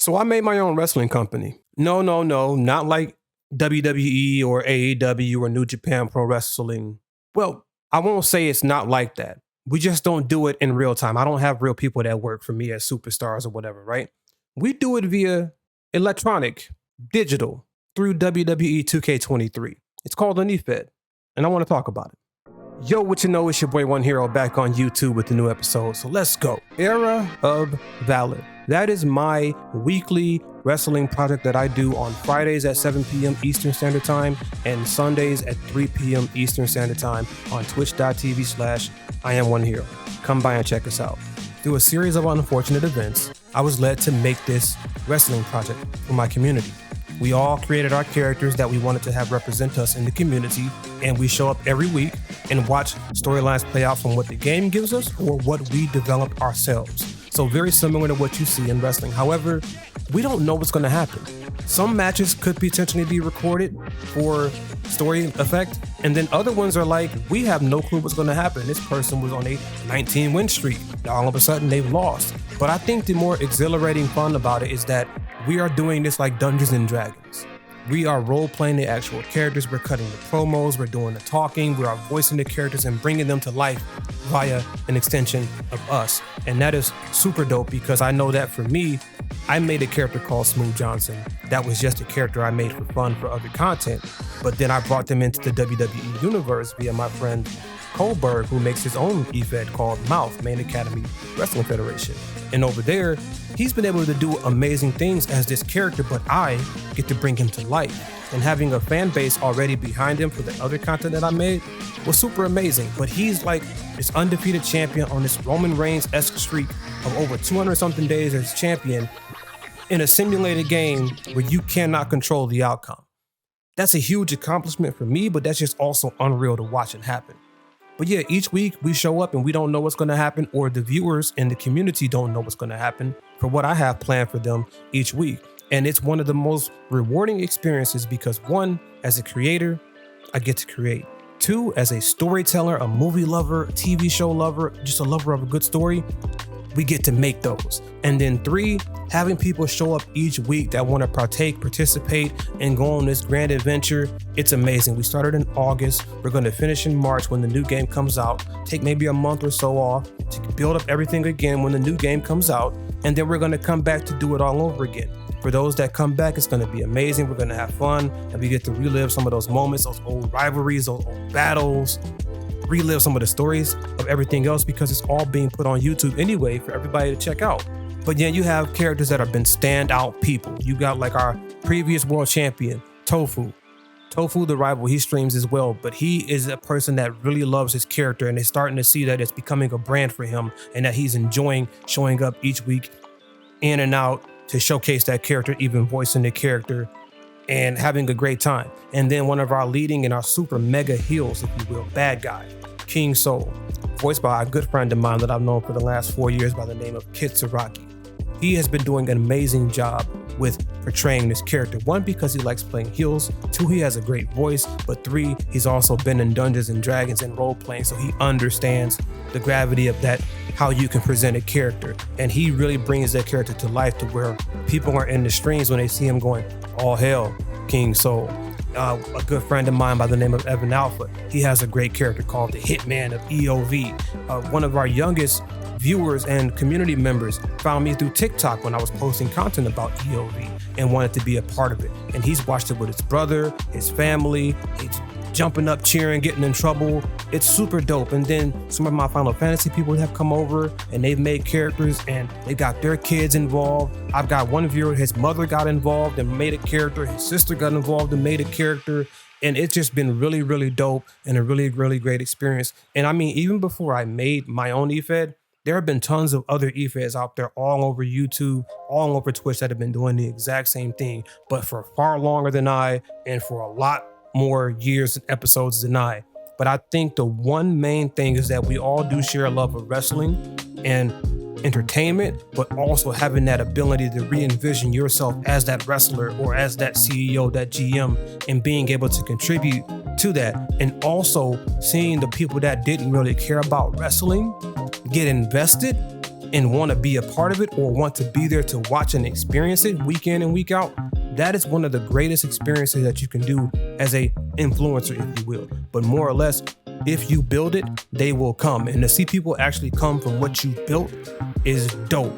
So I made my own wrestling company. No, not like WWE or AEW or New Japan Pro Wrestling. Well, I won't say it's not like that. We just don't do it in real time. I don't have real people that work for me as superstars or whatever, right? We do it via electronic, digital, through WWE 2K23. It's called an eFed, and I want to talk about it. Yo, what you know, it's your boy One Hero back on YouTube with the new episode, so let's go. Era of Valor. That is my weekly wrestling project that I do on Fridays at 7 p.m. Eastern Standard Time and Sundays at 3 p.m. Eastern Standard Time on twitch.tv/IamOneHero. Come by and check us out. Through a series of unfortunate events, I was led to make this wrestling project for my community. We all created our characters that we wanted to have represent us in the community, and we show up every week and watch storylines play out from what the game gives us or what we develop ourselves. So very similar to what you see in wrestling. However, we don't know what's going to happen. Some matches could potentially be recorded for story effect, and then other ones are like, we have no clue what's going to happen. This person was on a 19-win streak. All of a sudden, they've lost. But I think the more exhilarating fun about it is that we are doing this like Dungeons and Dragons. We are role-playing the actual characters. We're cutting the promos. We're doing the talking. We are voicing the characters and bringing them to life via an extension of us. And that is super dope because I know that for me, I made a character called Smooth Johnson. That was just a character I made for fun for other content. But then I brought them into the WWE universe via my friend Kohlberg, who makes his own eFed called Mouth, Main Academy Wrestling Federation. And over there, he's been able to do amazing things as this character, but I get to bring him to life. And having a fan base already behind him for the other content that I made was super amazing. But he's like this undefeated champion on this Roman Reigns-esque streak of over 200 something days as champion in a simulated game where you cannot control the outcome. That's a huge accomplishment for me, but that's just also unreal to watch it happen. But yeah, each week we show up and we don't know what's going to happen, or the viewers in the community don't know what's going to happen for what I have planned for them each week. And it's one of the most rewarding experiences because one, as a creator, I get to create. Two, as a storyteller, a movie lover, a TV show lover, just a lover of a good story, we get to make those. And then three, having people show up each week that want to participate, and go on this grand adventure. It's amazing. We started in August. We're going to finish in March when the new game comes out. Take maybe a month or so off to build up everything again when the new game comes out. And then we're going to come back to do it all over again. For those that come back, it's going to be amazing. We're going to have fun, and we get to relive some of those moments, those old rivalries, those old battles, relive some of the stories of everything else because it's all being put on YouTube anyway for everybody to check out. But yeah, you have characters that have been standout people. You got like our previous world champion, Tofu the rival. He streams as well, but he is a person that really loves his character and is starting to see that it's becoming a brand for him and that he's enjoying showing up each week in and out to showcase that character, even voicing the character and having a great time. And then one of our leading and our super mega heels, if you will, bad guy, King Soul, voiced by a good friend of mine that I've known for the last 4 years by the name of Kid Saraki. He has been doing an amazing job with portraying this character. One, because he likes playing heels. Two, he has a great voice. But three, he's also been in Dungeons and Dragons and role playing, so he understands the gravity of that, how you can present a character. And he really brings that character to life to where people are in the streams when they see him going, all hail, King Soul. A good friend of mine by the name of Evan Alpha, he has a great character called the Hitman of EOV. One of our youngest viewers and community members found me through TikTok when I was posting content about EOV and wanted to be a part of it. And he's watched it with his brother, his family. He's jumping up, cheering, getting in trouble. It's super dope. And then some of my Final Fantasy people have come over and they've made characters and they got their kids involved. I've got one viewer, his mother got involved and made a character. His sister got involved and made a character. And it's just been really, really dope and a really, really great experience. And I mean, even before I made my own eFed, there have been tons of other eFeds out there all over YouTube, all over Twitch that have been doing the exact same thing, but for far longer than I and for a lot more years and episodes than I. But I think the one main thing is that we all do share a love of wrestling and entertainment, but also having that ability to re-envision yourself as that wrestler or as that CEO, that GM, and being able to contribute to that. And also seeing the people that didn't really care about wrestling get invested and want to be a part of it or want to be there to watch and experience it week in and week out, that is one of the greatest experiences that you can do as a influencer, if you will. But more or less, if you build it, they will come. And to see people actually come from what you built is dope.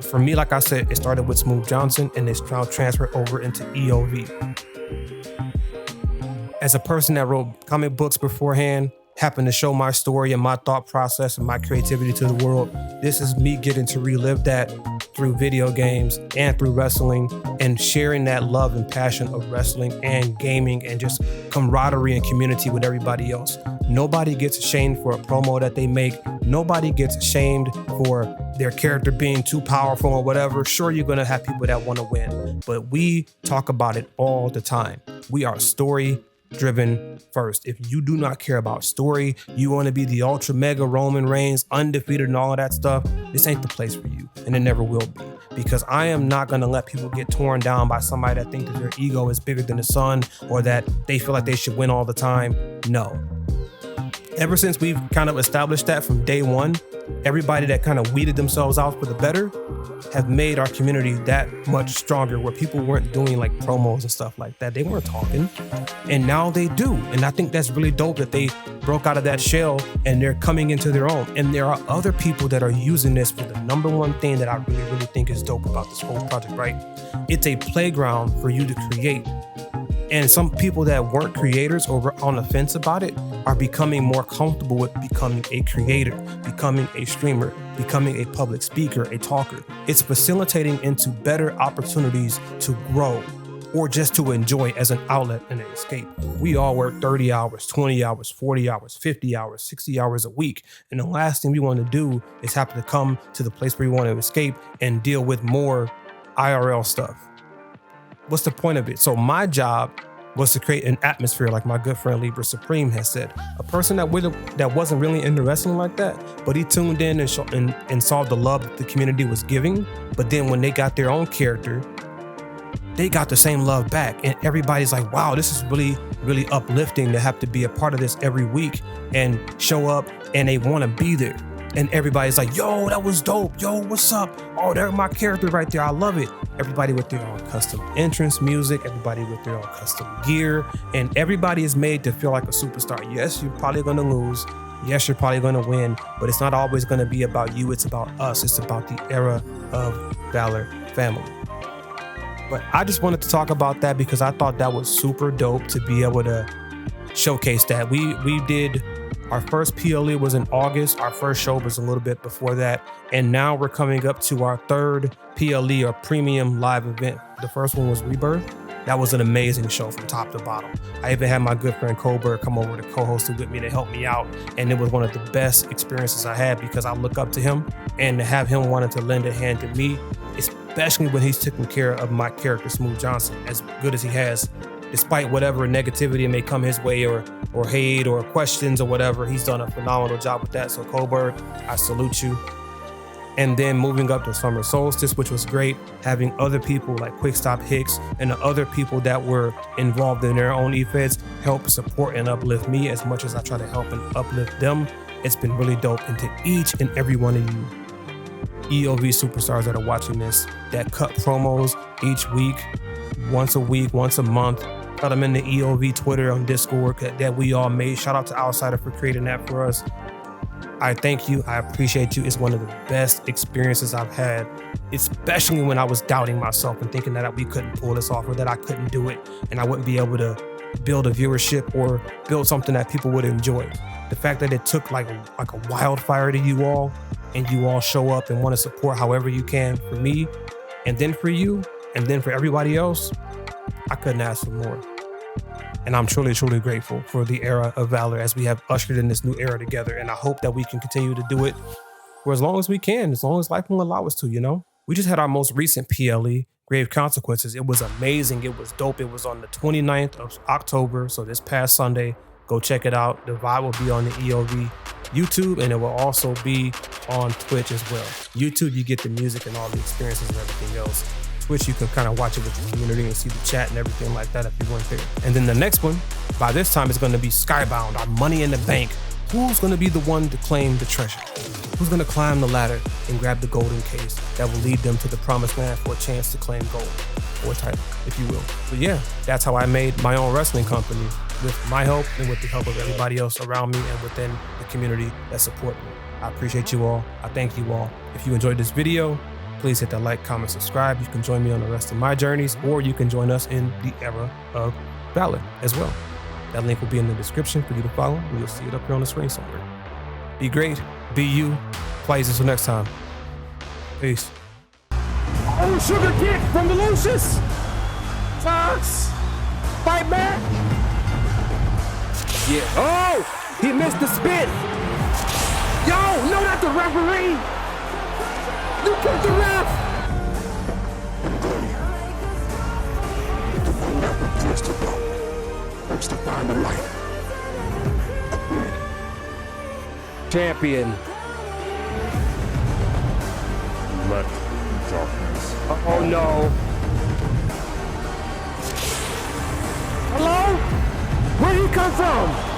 For me, like I said, it started with Smooth Johnson and it's now transferred over into EOV. As a person that wrote comic books beforehand, happened to show my story and my thought process and my creativity to the world, this is me getting to relive that through video games and through wrestling and sharing that love and passion of wrestling and gaming and just camaraderie and community with everybody else. Nobody gets shamed for a promo that they make. Nobody gets shamed for their character being too powerful or whatever. Sure, you're going to have people that want to win, but we talk about it all the time. We are story-driven first. If you do not care about story, you want to be the ultra mega Roman Reigns, undefeated and all of that stuff, this ain't the place for you, and it never will be. Because I am not going to let people get torn down by somebody that thinks that their ego is bigger than the sun or that they feel like they should win all the time. No. Ever since we've kind of established that from day one, everybody that kind of weeded themselves out for the better have made our community that much stronger, where people weren't doing like promos and stuff like that. They weren't talking, and now they do. And I think that's really dope that they broke out of that shell and they're coming into their own. And there are other people that are using this for the number one thing that I really think is dope about this whole project, right? It's a playground for you to create. And some people that weren't creators or were on the fence about it are becoming more comfortable with becoming a creator, becoming a streamer, becoming a public speaker, a talker. It's facilitating into better opportunities to grow or just to enjoy as an outlet and an escape. We all work 30 hours, 20 hours, 40 hours, 50 hours, 60 hours a week. And the last thing we want to do is have to come to the place where we want to escape and deal with more IRL stuff. What's the point of it? So my job was to create an atmosphere, like my good friend Libra Supreme has said. A person that wasn't really into wrestling like that, but he tuned in and saw the love that the community was giving. But then when they got their own character, they got the same love back. And everybody's like, wow, this is really uplifting to have to be a part of this every week and show up, and they want to be there. And everybody's like, yo, that was dope. Yo, what's up? Oh, there's my character right there. I love it. Everybody with their own custom entrance music, everybody with their own custom gear, and everybody is made to feel like a superstar. Yes, you're probably going to lose. Yes, you're probably going to win, but it's not always going to be about you. It's about us. It's about the era of Valor family. But I just wanted to talk about that because I thought that was super dope to be able to showcase that. We did our first PLE was in August. Our first show was a little bit before that. And now we're coming up to our third PLE, or premium live event. The first one was Rebirth. That was an amazing show from top to bottom. I even had my good friend Colbert come over to co-host it with me to help me out. And it was one of the best experiences I had because I look up to him, and to have him wanting to lend a hand to me, especially when he's taking care of my character, Smooth Johnson, as good as he has, despite whatever negativity may come his way or hate or questions or whatever, he's done a phenomenal job with that. So Colbert, I salute you. And then moving up to Summer Solstice, which was great, having other people like Quickstop Hicks and the other people that were involved in their own events help support and uplift me as much as I try to help and uplift them. It's been really dope. And to each and every one of you EOV superstars that are watching this, that cut promos each week, once a month, cut them in the EOV Twitter on Discord that we all made. Shout out to Outsider for creating that for us. I thank you. I appreciate you. It's one of the best experiences I've had, especially when I was doubting myself and thinking that we couldn't pull this off or that I couldn't do it and I wouldn't be able to build a viewership or build something that people would enjoy. The fact that it took like a wildfire to you all, and you all show up and want to support however you can for me, and then for you, and then for everybody else, I couldn't ask for more. And I'm truly grateful for the era of Valor as we have ushered in this new era together. And I hope that we can continue to do it for as long as we can, as long as life will allow us to, you know? We just had our most recent PLE, Grave Consequences. It was amazing. It was dope. It was on the 29th of October. So this past Sunday, go check it out. The VOD will be on the EOV YouTube, and it will also be on Twitch as well. YouTube, you get the music and all the experiences and everything else. Twitch, you can kind of watch it with the community and see the chat and everything like that if you weren't there. And then the next one, by this time, is going to be Skybound, our Money in the Bank Who's gonna be the one to claim the treasure? Who's gonna climb the ladder and grab the golden case that will lead them to the promised land for a chance to claim gold, or title, if you will. But yeah, that's how I made my own wrestling company, with my help and with the help of everybody else around me and within the community that support me. I appreciate you all. I thank you all. If you enjoyed this video, please hit that like, comment, subscribe. You can join me on the rest of my journeys, or you can join us in the era of Valor as well. That link will be in the description for you to follow, and you'll see it up here on the screen somewhere. Be great, be you. Plays until next time. Peace. Oh, sugar kick from the Lucius. Fox, fight back. Yeah. Oh, he missed the spit. Yo, no, not the referee. You kicked the ref. Wants to find the light. Champion. Let darkness. Oh no. Hello? Where did he come from?